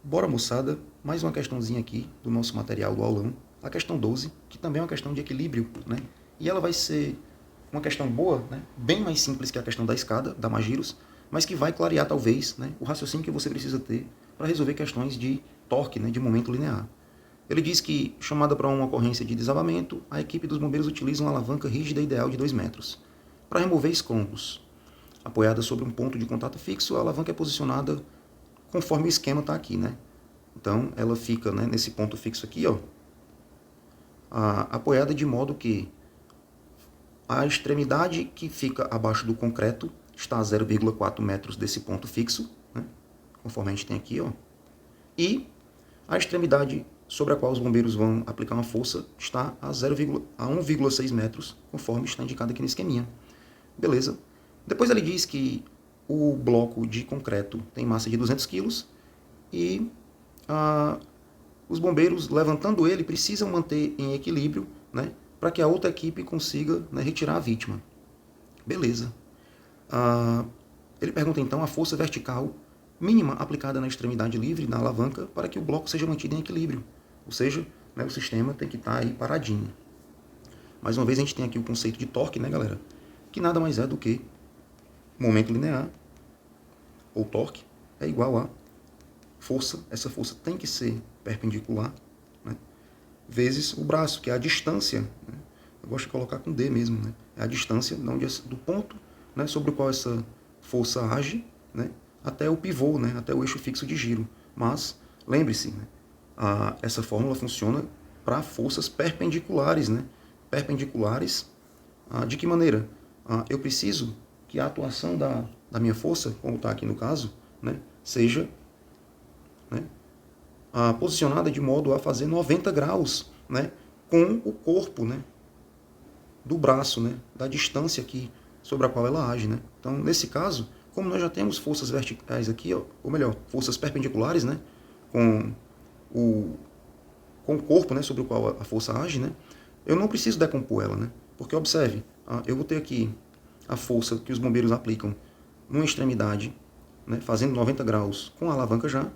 Bora, moçada, mais uma questãozinha aqui do nosso material do aulão, a questão 12, que também é uma questão de equilíbrio, né? E ela vai ser uma questão boa, né? Bem mais simples que a questão da escada, da Magiros, mas que vai clarear, talvez, né, o raciocínio que você precisa ter para resolver questões de torque, né, de momento linear. Ele diz que, chamada para uma ocorrência de desabamento, a equipe dos bombeiros utiliza uma alavanca rígida ideal de 2 metros. Para remover escombros, apoiada sobre um ponto de contato fixo, a alavanca é posicionada conforme o esquema está aqui, né? Então, ela fica, né, nesse ponto fixo aqui, ó, apoiada de modo que a extremidade que fica abaixo do concreto está a 0,4 metros desse ponto fixo, né, conforme a gente tem aqui, ó, e a extremidade sobre a qual os bombeiros vão aplicar uma força está a 1,6 metros, conforme está indicado aqui no esqueminha. Beleza. Depois ele diz que o bloco de concreto tem massa de 200 kg e os bombeiros, levantando ele, precisam manter em equilíbrio, né, para que a outra equipe consiga, né, retirar a vítima. Beleza. Ele pergunta então a força vertical mínima aplicada na extremidade livre, na alavanca, para que o bloco seja mantido em equilíbrio. Ou seja, né, o sistema tem que estar aí paradinho. Mais uma vez a gente tem aqui o conceito de torque, né, galera? Que nada mais é do que momento linear, ou torque, é igual a força. Essa força tem que ser perpendicular, né, vezes o braço, que é a distância, né? Eu gosto de colocar com D mesmo, né? É a distância do ponto, né, sobre o qual essa força age, né, até o pivô, né, até o eixo fixo de giro. Mas, lembre-se, né, essa fórmula funciona para forças perpendiculares, né? Perpendiculares, de que maneira? Eu preciso que a atuação da minha força, como está aqui no caso, né, seja, né, posicionada de modo a fazer 90 graus, né, com o corpo, né, do braço, né, da distância aqui sobre a qual ela age, né. Então, nesse caso, como nós já temos forças verticais aqui, ou melhor, forças perpendiculares, né, com o corpo, né, sobre o qual a força age, né, eu não preciso decompor ela, né, porque observe, eu vou ter aqui a força que os bombeiros aplicam numa extremidade, né, fazendo 90 graus com a alavanca já.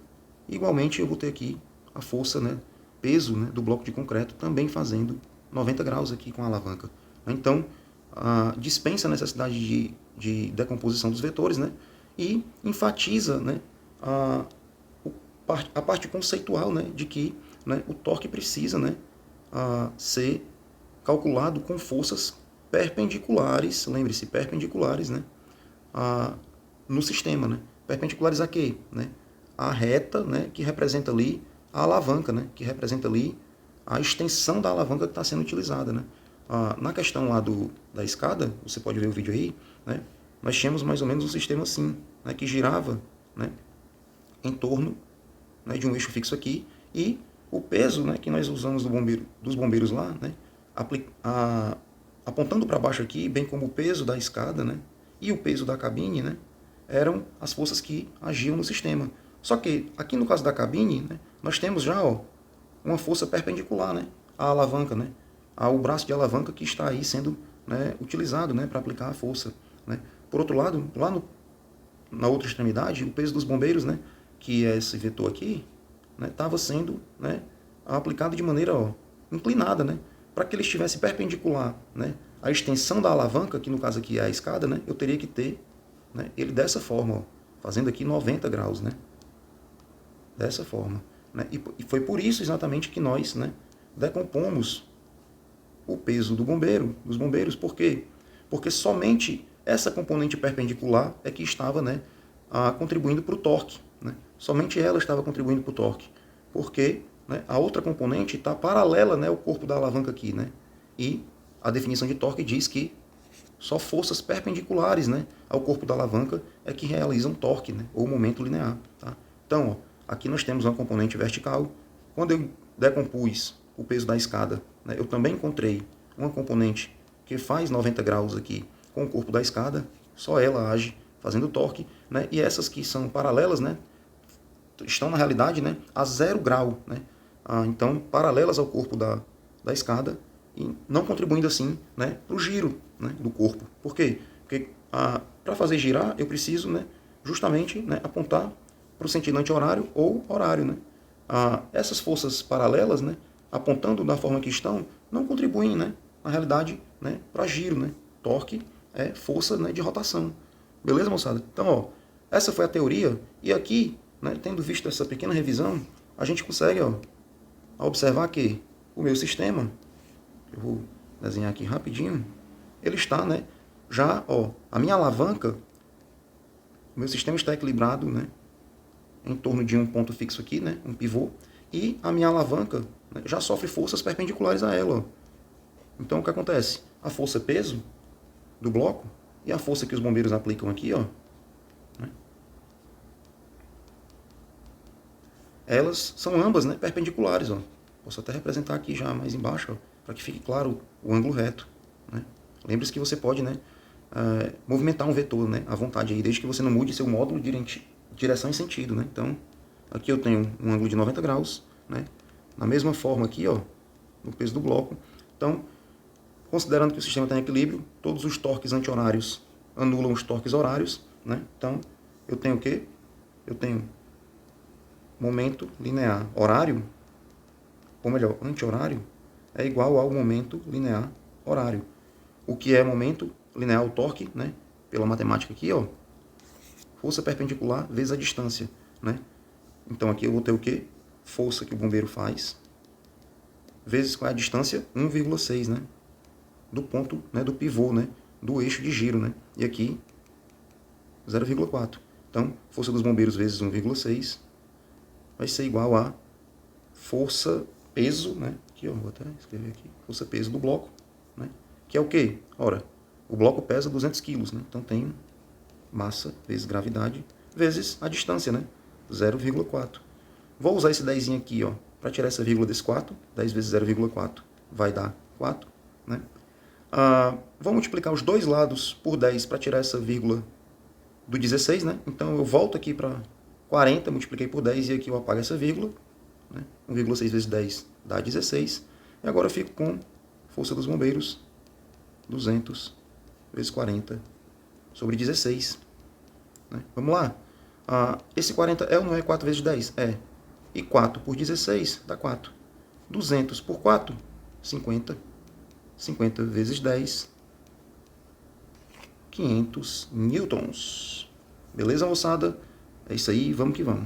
Igualmente, eu vou ter aqui a força, né, peso, né, do bloco de concreto também fazendo 90 graus aqui com a alavanca. Então, dispensa a necessidade de decomposição dos vetores, né, e enfatiza, né, a parte conceitual, né, de que, né, o torque precisa, né, ser calculado com forças perpendiculares, lembre-se, perpendiculares, né, no sistema, né? Perpendiculares a quê? Né? A reta, né, que representa ali a alavanca, né, que representa ali a extensão da alavanca que está sendo utilizada, né? Na questão lá da escada, você pode ver o vídeo aí, né, nós tínhamos mais ou menos um sistema assim, né, que girava, né, em torno, né, de um eixo fixo aqui, e o peso, né, que nós usamos dos bombeiros lá, né, apontando para baixo aqui, bem como o peso da escada, né, e o peso da cabine, né, eram as forças que agiam no sistema. Só que aqui no caso da cabine, né, nós temos já, ó, uma força perpendicular, né, à alavanca, né, ao braço de alavanca que está aí sendo, né, utilizado, né, para aplicar a força, né. Por outro lado, lá na outra extremidade, o peso dos bombeiros, né, que é esse vetor aqui, né, estava sendo, né, aplicado de maneira, ó, inclinada, né, para que ele estivesse perpendicular, né, à extensão da alavanca, que no caso aqui é a escada, né, eu teria que ter, né, ele dessa forma, ó, fazendo aqui 90 graus, né, dessa forma, né, e foi por isso exatamente que nós, né, decompomos o peso dos bombeiros. Por quê? Porque somente essa componente perpendicular é que estava, né, contribuindo para o torque, né, somente ela estava contribuindo para o torque, porque, né, a outra componente está paralela, né, ao corpo da alavanca aqui, né, e a definição de torque diz que só forças perpendiculares, né, ao corpo da alavanca é que realizam torque, né, ou momento linear. Tá? Então, ó, aqui nós temos uma componente vertical. Quando eu decompus o peso da escada, né, eu também encontrei uma componente que faz 90 graus aqui com o corpo da escada, só ela age fazendo torque, né, e essas que são paralelas, né, estão na realidade, né, a 0 grau, né, então paralelas ao corpo da escada, e não contribuindo assim, né, para o giro, né, do corpo. Por quê? Porque para fazer girar eu preciso, né, justamente, né, apontar para o sentido anti-horário ou horário, né? Essas forças paralelas, né, apontando da forma que estão, não contribuem, né, na realidade, né, para giro, né? Torque é força, né, de rotação. Beleza, moçada? Então, ó, essa foi a teoria, e aqui, né, tendo visto essa pequena revisão, a gente consegue, ó, observar que o meu sistema, eu vou desenhar aqui rapidinho, ele está, né, já, ó, a minha alavanca, o meu sistema está equilibrado, né, em torno de um ponto fixo aqui, né, um pivô, e a minha alavanca, né, já sofre forças perpendiculares a ela. Ó. Então, o que acontece? A força peso do bloco e a força que os bombeiros aplicam aqui, ó, né, elas são ambas, né, perpendiculares. Ó. Posso até representar aqui já mais embaixo, para que fique claro o ângulo reto. Né. Lembre-se que você pode, né, movimentar um vetor, né, à vontade, aí, desde que você não mude seu módulo de direção e sentido. Né. Então, aqui eu tenho um ângulo de 90 graus, né, na mesma forma aqui, ó, no peso do bloco. Então, considerando que o sistema está em equilíbrio, todos os torques anti-horários anulam os torques horários. Né. Então, eu tenho o quê? Eu tenho momento linear horário, ou melhor, anti-horário, é igual ao momento linear horário. O que é momento linear ao torque, né? Pela matemática aqui, ó, força perpendicular vezes a distância, né? Então aqui eu vou ter o quê? Força que o bombeiro faz, vezes qual é a distância? 1,6, né? Do ponto, né, do pivô, né? Do eixo de giro, né? E aqui, 0,4. Então, força dos bombeiros vezes 1,6 vai ser igual a força peso, né? Aqui, ó, vou até escrever aqui, força peso do bloco, né? Que é o quê? Ora, o bloco pesa 200 kg, né? Então tem massa vezes gravidade vezes a distância, né? 0,4. Vou usar esse 10 aqui, ó, para tirar essa vírgula desse 4. 10 vezes 0,4 vai dar 4, né? Vou multiplicar os dois lados por 10 para tirar essa vírgula do 16, né? Então eu volto aqui para 40, multipliquei por 10 e aqui eu apago essa vírgula, né? 1,6 vezes 10 dá 16. E agora eu fico com força dos bombeiros, 200 vezes 40 sobre 16. Né? Vamos lá. Esse 40 é ou não é 4 vezes 10? É. E 4 por 16 dá 4. 200 por 4, 50. 50 vezes 10, 500 newtons. Beleza, moçada? É isso aí, vamos que vamos.